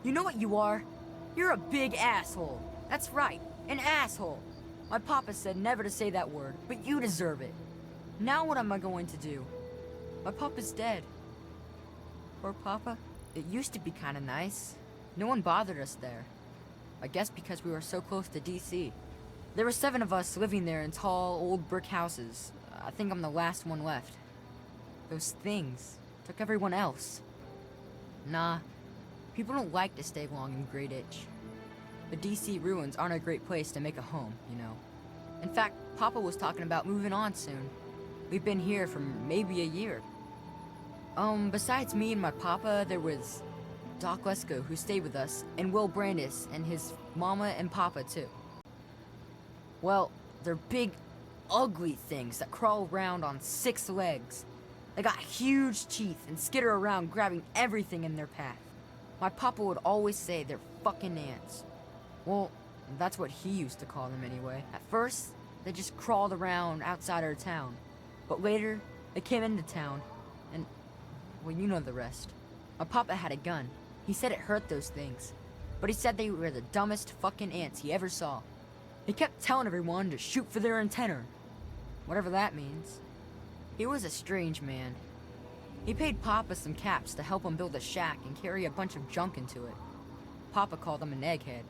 You know what you are? You're a big asshole. That's right, an asshole. My papa said never to say that word, but you deserve it. Now what am I going to do? My papa's dead. Poor papa. It used to be kinda nice. No one bothered us there. I guess because we were so close to DC. There were 7 of us living there in tall, old brick houses. I think I'm the last one left. Those things took everyone else. Nah, people don't like to stay long in Great Itch. The DC ruins aren't a great place to make a home, you know. In fact, Papa was talking about moving on soon. We've been here for maybe a year. Besides me and my papa, there was Doc Lesko, who stayed with us, and Will Brandis, and his mama and papa, too. Well, they're big, ugly things that crawl around on 6 legs. They got huge teeth and skitter around grabbing everything in their path. My papa would always say they're fucking ants. Well, that's what he used to call them anyway. At first, they just crawled around outside our town. But later, they came into town, and, well, you know the rest. My papa had a gun. He said it hurt those things. But he said they were the dumbest fucking ants he ever saw. He kept telling everyone to shoot for their antenna. Whatever that means. He was a strange man. He paid Papa some caps to help him build a shack and carry a bunch of junk into it. Papa called him an egghead,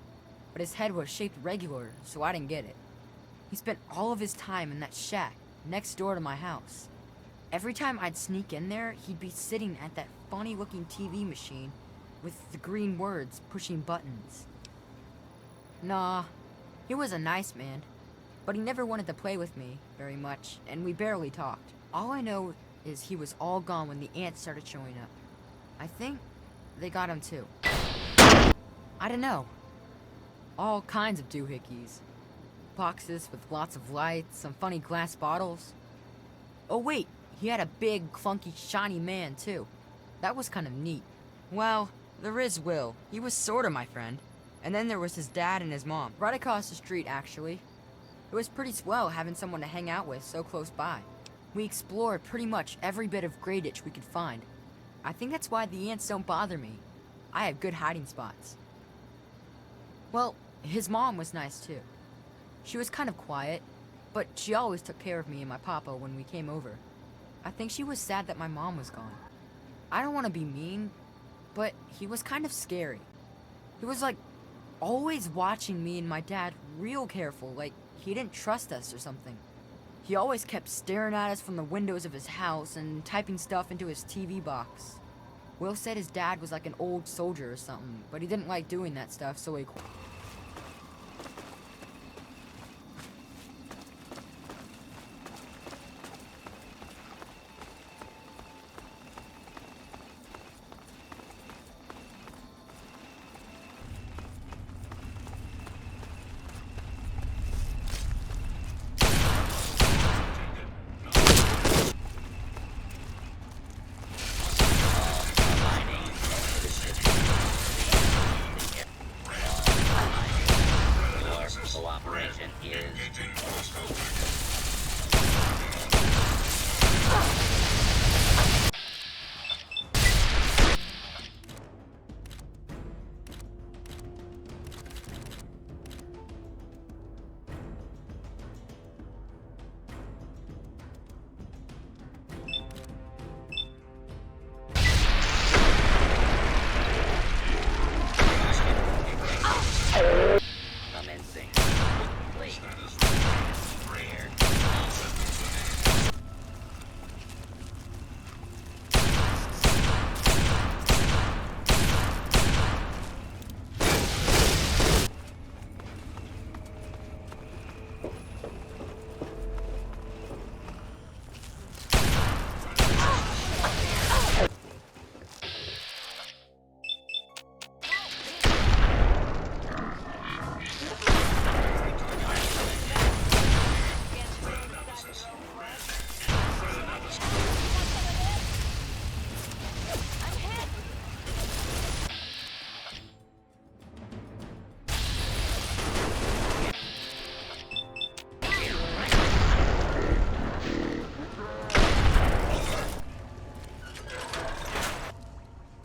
but his head was shaped regular, so I didn't get it. He spent all of his time in that shack next door to my house. Every time I'd sneak in there, he'd be sitting at that funny-looking TV machine with the green words pushing buttons. Nah, he was a nice man, but he never wanted to play with me very much, and we barely talked. All I know is he was all gone when the ants started showing up. I think they got him too. I don't know. All kinds of doohickeys. Boxes with lots of lights, some funny glass bottles. Oh wait, he had a big, clunky, shiny man too. That was kind of neat. Well, there is Will. He was sorta my friend. And then there was his dad and his mom, right across the street actually. It was pretty swell having someone to hang out with so close by. We explored pretty much every bit of Great Itch we could find. I think that's why the ants don't bother me. I have good hiding spots. Well, his mom was nice too. She was kind of quiet, but she always took care of me and my papa when we came over. I think she was sad that my mom was gone. I don't want to be mean, but he was kind of scary. He was like always watching me and my dad real careful, like he didn't trust us or something. He always kept staring at us from the windows of his house and typing stuff into his TV box. Will said his dad was like an old soldier or something, but he didn't like doing that stuff, so he quit.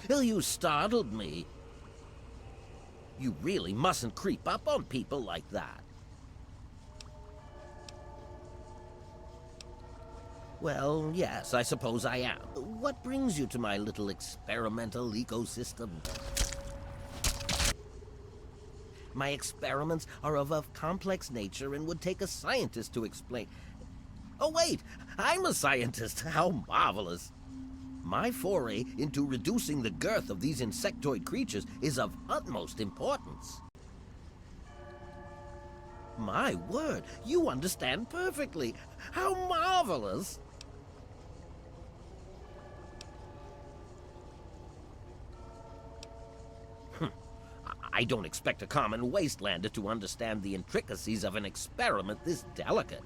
Well, you startled me. You really mustn't creep up on people like that. Well, yes, I suppose I am. What brings you to my little experimental ecosystem? My experiments are of a complex nature and would take a scientist to explain. Oh wait, I'm a scientist. How marvelous. My foray into reducing the girth of these insectoid creatures is of utmost importance. My word, you understand perfectly. How marvelous. I don't expect a common wastelander to understand the intricacies of an experiment this delicate.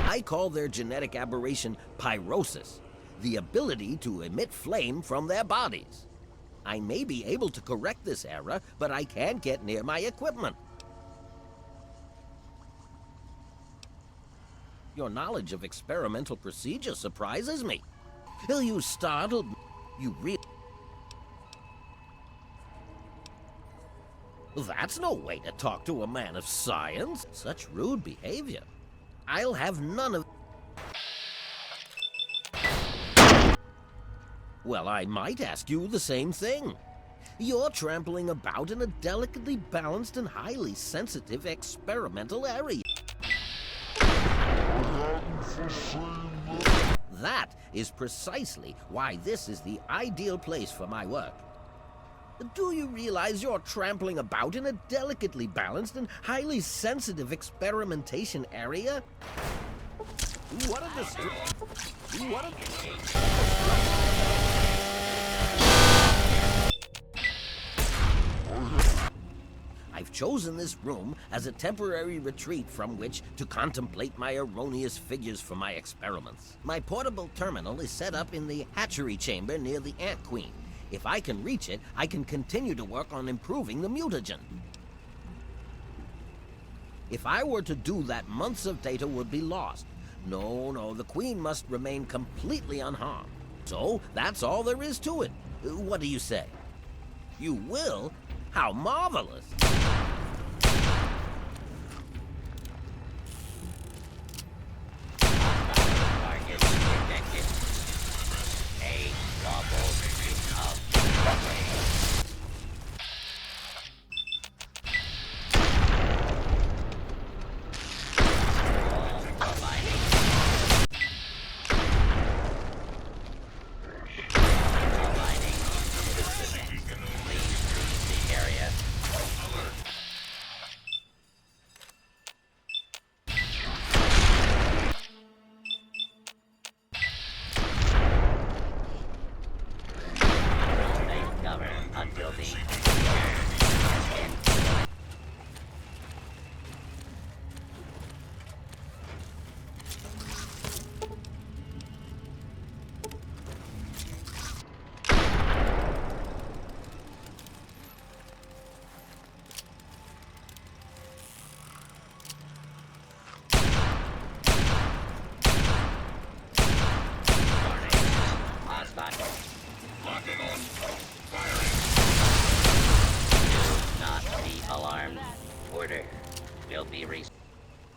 I call their genetic aberration pyrosis, the ability to emit flame from their bodies. I may be able to correct this error, but I can't get near my equipment. Your knowledge of experimental procedure surprises me. You startled me. You really... That's no way to talk to a man of science. Such rude behavior. I'll have none of... Well, I might ask you the same thing. You're trampling about in a delicately balanced and highly sensitive experimental area. That is precisely why this is the ideal place for my work. Do you realize you're trampling about in a delicately balanced and highly sensitive experimentation area? What a I've chosen this room as a temporary retreat from which to contemplate my erroneous figures for my experiments. My portable terminal is set up in the hatchery chamber near the Ant Queen. If I can reach it, I can continue to work on improving the mutagen. If I were to do that, months of data would be lost. No, the Queen must remain completely unharmed. So, that's all there is to it. What do you say? You will? How marvelous!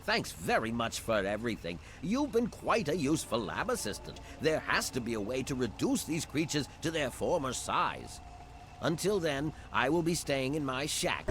Thanks very much for everything. You've been quite a useful lab assistant. There has to be a way to reduce these creatures to their former size. Until then, I will be staying in my shack.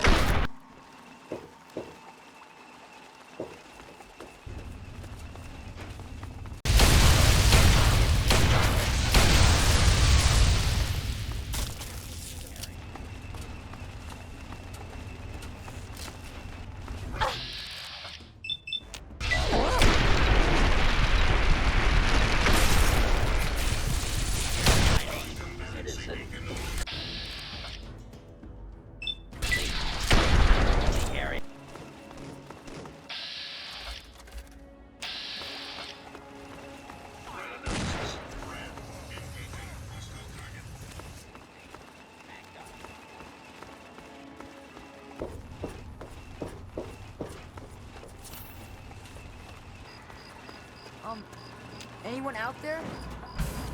Anyone out there?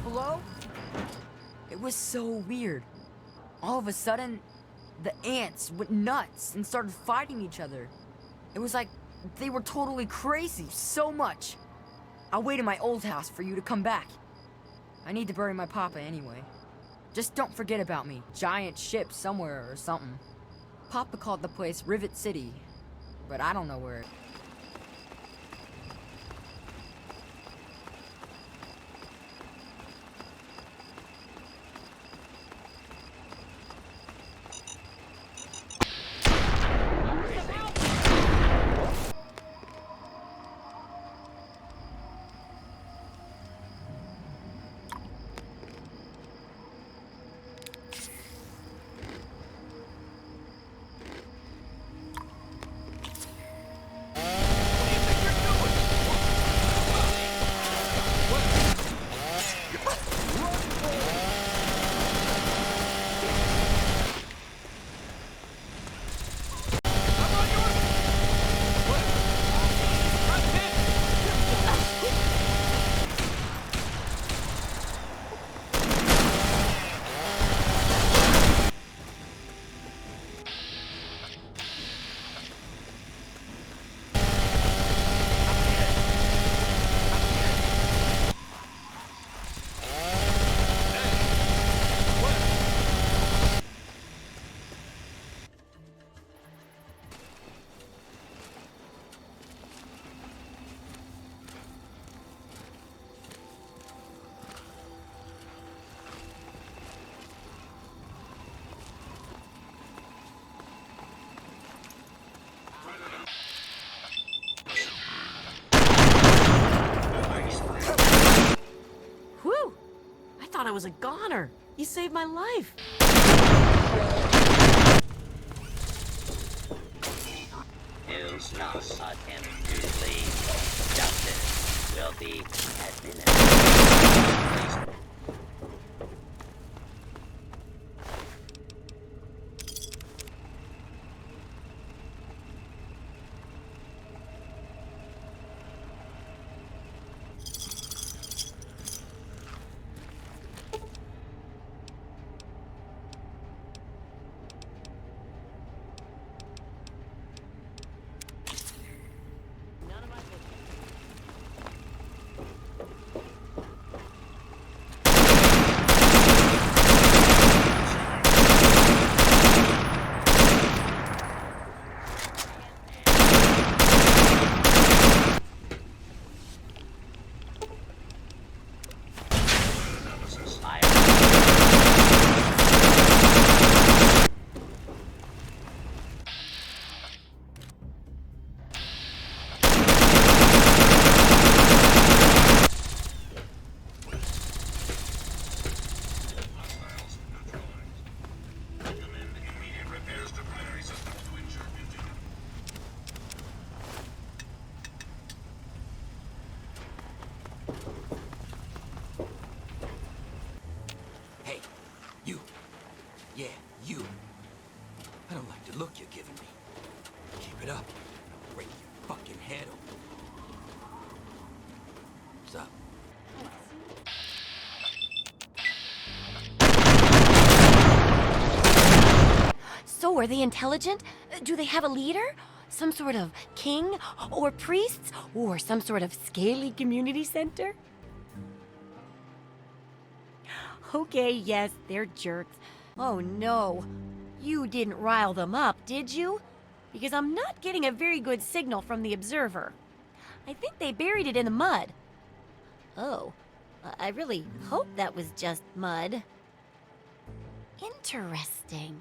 Hello? It was so weird. All of a sudden, the ants went nuts and started fighting each other. It was like they were totally crazy, so much. I'll wait in my old house for you to come back. I need to bury my papa anyway. Just don't forget about me. Giant ship somewhere or something. Papa called the place Rivet City, but I don't know where it... I was a goner. You saved my life. News not attempt to flee. Justice will be administered. Yeah, you. I don't like the look you're giving me. Keep it up. I'll break your fucking head open. What's up? So, are they intelligent? Do they have a leader? Some sort of king? Or priests? Or some sort of scaly community center? Okay, yes, they're jerks. Oh no. You didn't rile them up, did you? Because I'm not getting a very good signal from the observer. I think they buried it in the mud. Oh, I really hope that was just mud. Interesting.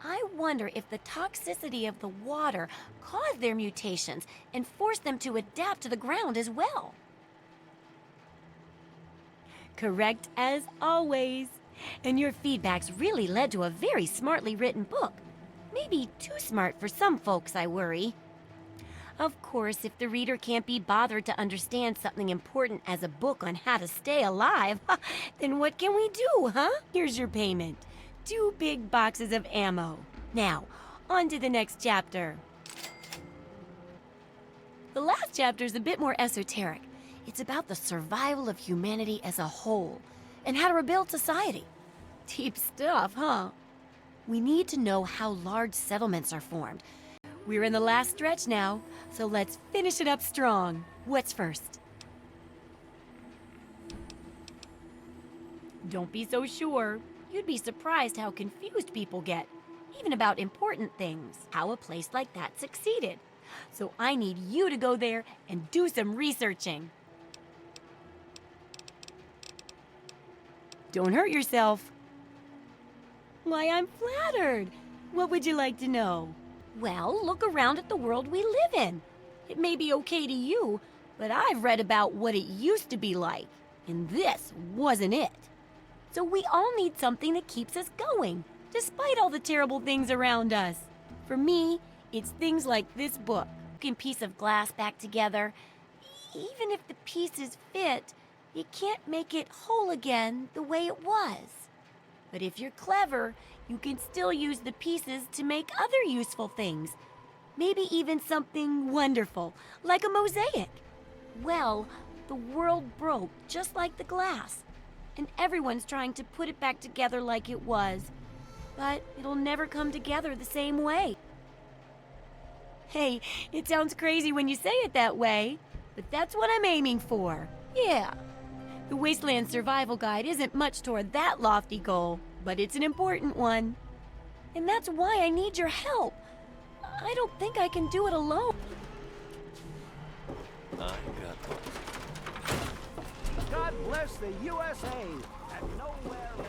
I wonder if the toxicity of the water caused their mutations and forced them to adapt to the ground as well. Correct as always. And your feedbacks really led to a very smartly written book. Maybe too smart for some folks, I worry. Of course, if the reader can't be bothered to understand something important as a book on how to stay alive, then what can we do, huh? Here's your payment. 2 big boxes of ammo. Now, on to the next chapter. The last chapter is a bit more esoteric. It's about the survival of humanity as a whole, and how to rebuild society. Deep stuff, huh? We need to know how large settlements are formed. We're in the last stretch now, so let's finish it up strong. What's first? Don't be so sure. You'd be surprised how confused people get, even about important things, how a place like that succeeded. So I need you to go there and do some researching. Don't hurt yourself. Why, I'm flattered. What would you like to know? Well, look around at the world we live in. It may be okay to you, but I've read about what it used to be like, and this wasn't it. So we all need something that keeps us going, despite all the terrible things around us. For me, it's things like this book. A piece of glass back together. Even if the pieces fit, you can't make it whole again the way it was. But if you're clever, you can still use the pieces to make other useful things. Maybe even something wonderful, like a mosaic. Well, the world broke just like the glass, and everyone's trying to put it back together like it was. But it'll never come together the same way. Hey, it sounds crazy when you say it that way, but that's what I'm aiming for. Yeah. The Wasteland Survival Guide isn't much toward that lofty goal, but it's an important one. And that's why I need your help. I don't think I can do it alone. I got one. God bless the USA and nowhere else.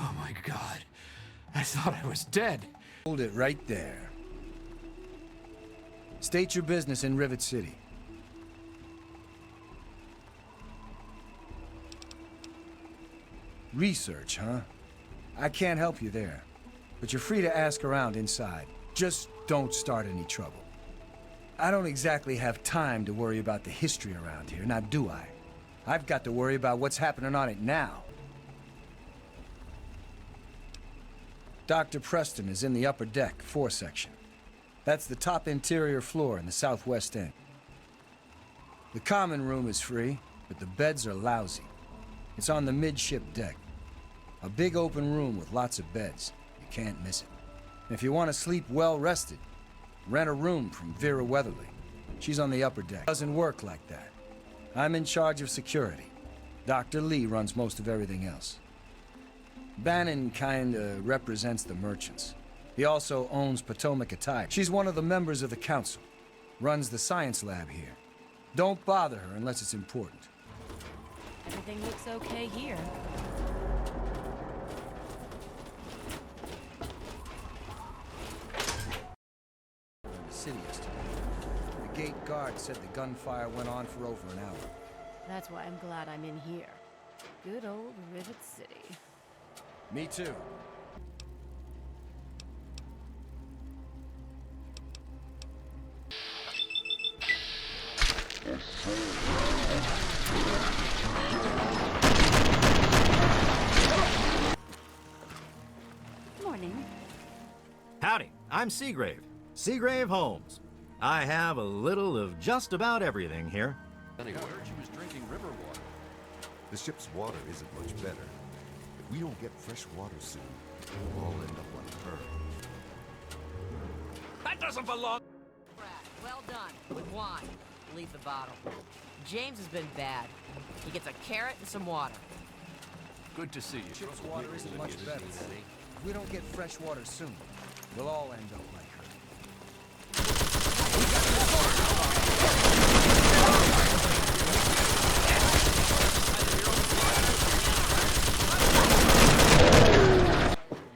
Oh my god. I thought I was dead. Hold it right there. State your business in Rivet City. Research, huh? I can't help you there. But you're free to ask around inside. Just don't start any trouble. I don't exactly have time to worry about the history around here, now do I? I've got to worry about what's happening on it now. Dr. Preston is in the upper deck, 4 section. That's the top interior floor in the southwest end. The common room is free, but the beds are lousy. It's on the midship deck. A big open room with lots of beds. You can't miss it. And if you want to sleep well rested, rent a room from Vera Weatherly. She's on the upper deck. Doesn't work like that. I'm in charge of security. Dr. Lee runs most of everything else. Bannon kinda represents the merchants. He also owns Potomac Attire. She's one of the members of the council. Runs the science lab here. Don't bother her unless it's important. Everything looks okay here. In the city yesterday. The gate guard said the gunfire went on for over an hour. That's why I'm glad I'm in here. Good old Rivet City. Me too. Morning. Howdy, I'm Seagrave. Seagrave Holmes. I have a little of just about everything here. Anyway, I heard she was drinking river water. The ship's water isn't much better. If we don't get fresh water soon, we'll all end up like her. That doesn't belong. Brad, well done. With wine. Leave the bottle. James has been bad. He gets a carrot and some water. Good to see you. Ship's water isn't much better. If we don't get fresh water soon, we'll all end up like her.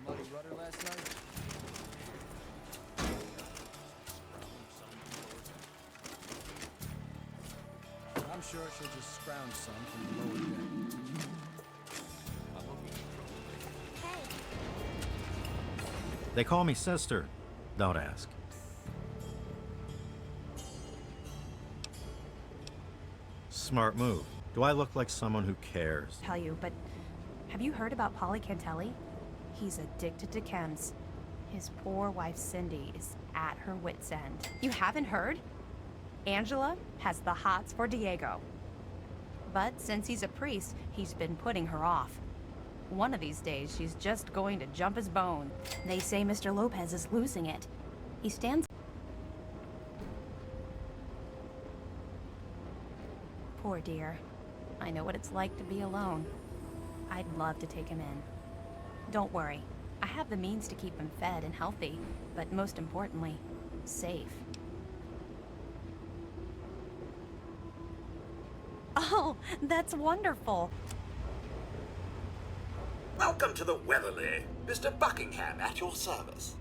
Muddy rudder last night? I'm sure she'll just scrounge some from the lower deck. They call me Sister. Don't ask. Smart move. Do I look like someone who cares? Tell you, but have you heard about Polly Cantelli? He's addicted to chems. His poor wife Cindy is at her wit's end. You haven't heard? Angela has the hots for Diego. But since he's a priest, he's been putting her off. One of these days, she's just going to jump his bone. They say Mr. Lopez is losing it. He stands. Poor dear. I know what it's like to be alone. I'd love to take him in. Don't worry. I have the means to keep him fed and healthy, but most importantly, safe. Oh, that's wonderful. Welcome to the Weatherly. Mr. Buckingham at your service.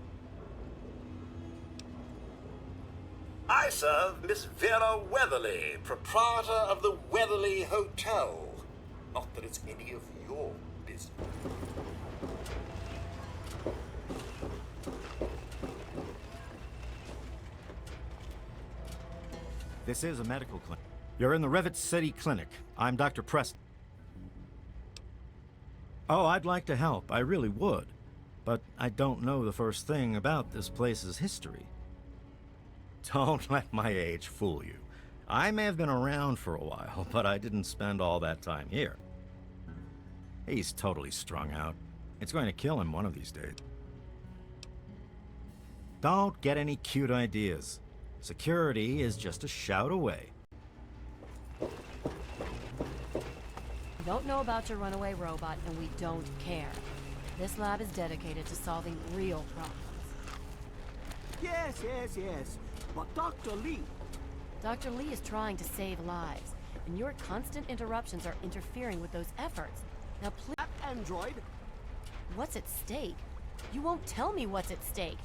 I serve Miss Vera Weatherly, proprietor of the Weatherly Hotel. Not that it's any of your business. This is a medical clinic. You're in the Rivet City Clinic. I'm Dr. Preston. Oh, I'd like to help. I really would. But I don't know the first thing about this place's history. Don't let my age fool you. I may have been around for a while, but I didn't spend all that time here. He's totally strung out. It's going to kill him one of these days. Don't get any cute ideas. Security is just a shout away. We don't know about your runaway robot, and we don't care. This lab is dedicated to solving real problems. Yes. But Dr. Lee... Dr. Lee is trying to save lives, and your constant interruptions are interfering with those efforts. Now please... That android... What's at stake? You won't tell me what's at stake.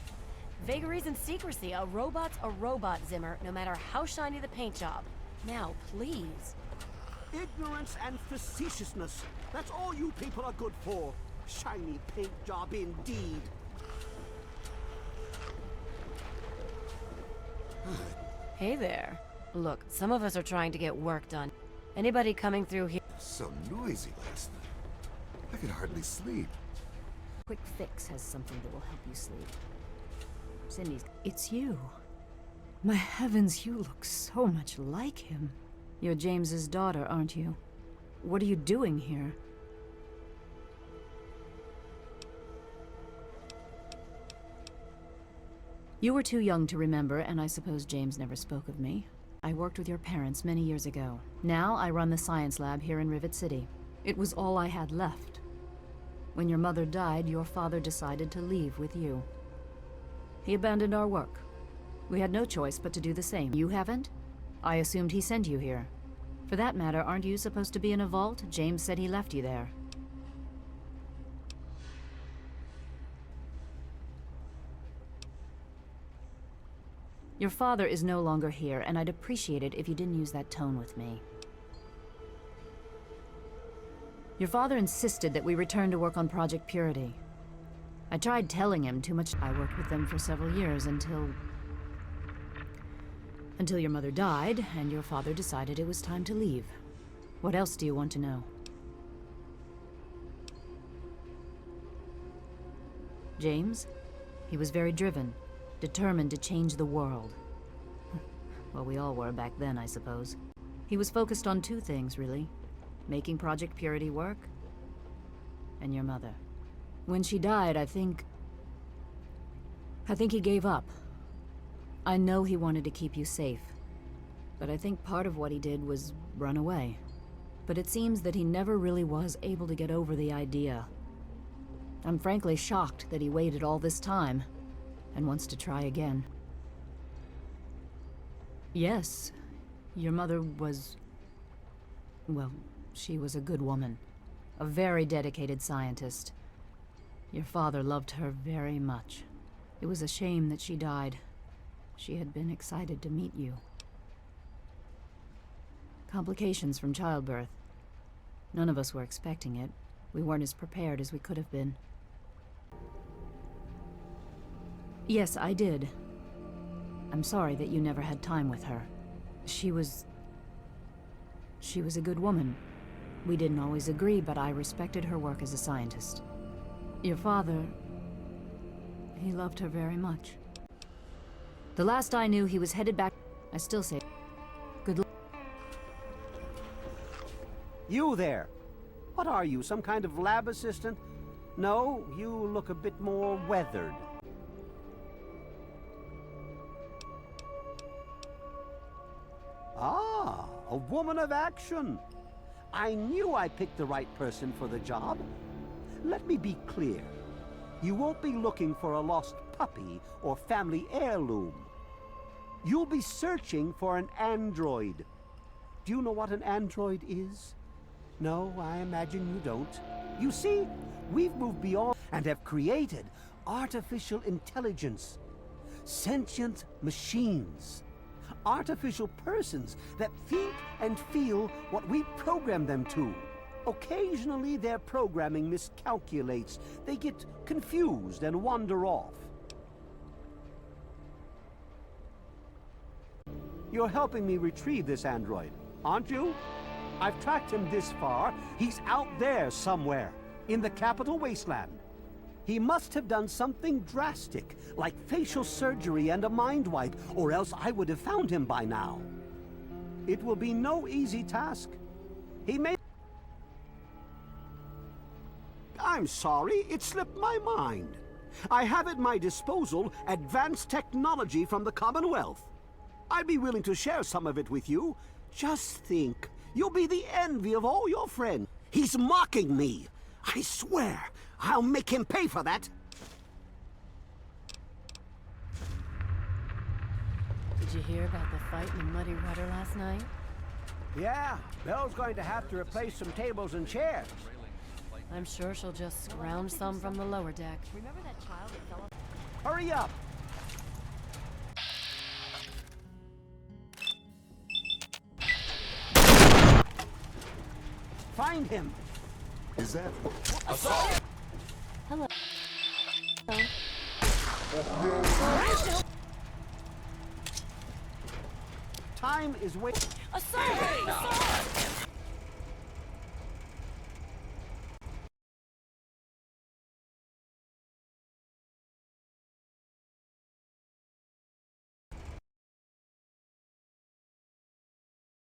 Vagaries and secrecy. A robot's a robot, Zimmer, no matter how shiny the paint job. Now, please. Ignorance and facetiousness. That's all you people are good for. Shiny paint job indeed. Hey there. Look, some of us are trying to get work done. Anybody coming through here? So noisy last night. I could hardly sleep. Quick Fix has something that will help you sleep. Cindy's... It's you. My heavens, you look so much like him. You're James's daughter, aren't you? What are you doing here? You were too young to remember, and I suppose James never spoke of me. I worked with your parents many years ago. Now I run the science lab here in Rivet City. It was all I had left. When your mother died, your father decided to leave with you. He abandoned our work. We had no choice but to do the same. You haven't? I assumed he sent you here. For that matter, aren't you supposed to be in a vault? James said he left you there. Your father is no longer here, and I'd appreciate it if you didn't use that tone with me. Your father insisted that we return to work on Project Purity. I tried telling him too much. I worked with them for several years until your mother died, and your father decided it was time to leave. What else do you want to know? James? He was very driven, determined to change the world. Well, we all were back then, I suppose. He was focused on two things, really. Making Project Purity work, and your mother. When she died, I think he gave up. I know he wanted to keep you safe, but I think part of what he did was run away. But it seems that he never really was able to get over the idea. I'm frankly shocked that he waited all this time and wants to try again. Yes, your mother was... well, she was a good woman. A very dedicated scientist. Your father loved her very much. It was a shame that she died. She had been excited to meet you. Complications from childbirth. None of us were expecting it. We weren't as prepared as we could have been. Yes, I did. I'm sorry that you never had time with her. She was a good woman. We didn't always agree, but I respected her work as a scientist. Your father... he loved her very much. The last I knew, he was headed back... I still say... good luck. You there! What are you, some kind of lab assistant? No, you look a bit more weathered. Ah, a woman of action. I knew I picked the right person for the job. Let me be clear. You won't be looking for a lost puppy or family heirloom. You'll be searching for an android. Do you know what an android is? No, I imagine you don't. You see, we've moved beyond and have created artificial intelligence, sentient machines, artificial persons that think and feel what we program them to. Occasionally, their programming miscalculates. They get confused and wander off. You're helping me retrieve this android, aren't you? I've tracked him this far. He's out there somewhere, in the capital wasteland. He must have done something drastic, like facial surgery and a mind wipe, or else I would have found him by now. It will be no easy task. He may... I'm sorry, it slipped my mind. I have at my disposal advanced technology from the Commonwealth. I'd be willing to share some of it with you. Just think, you'll be the envy of all your friends. He's mocking me. I swear, I'll make him pay for that. Did you hear about the fight in the Muddy Rudder last night? Yeah, Belle's going to have to replace some tables and chairs. I'm sure she'll just scrounge some from the lower deck. Remember that child that fell off? Hurry up! Find him! Is that... Assault! Hello. Time is wasting. Assault! Assault!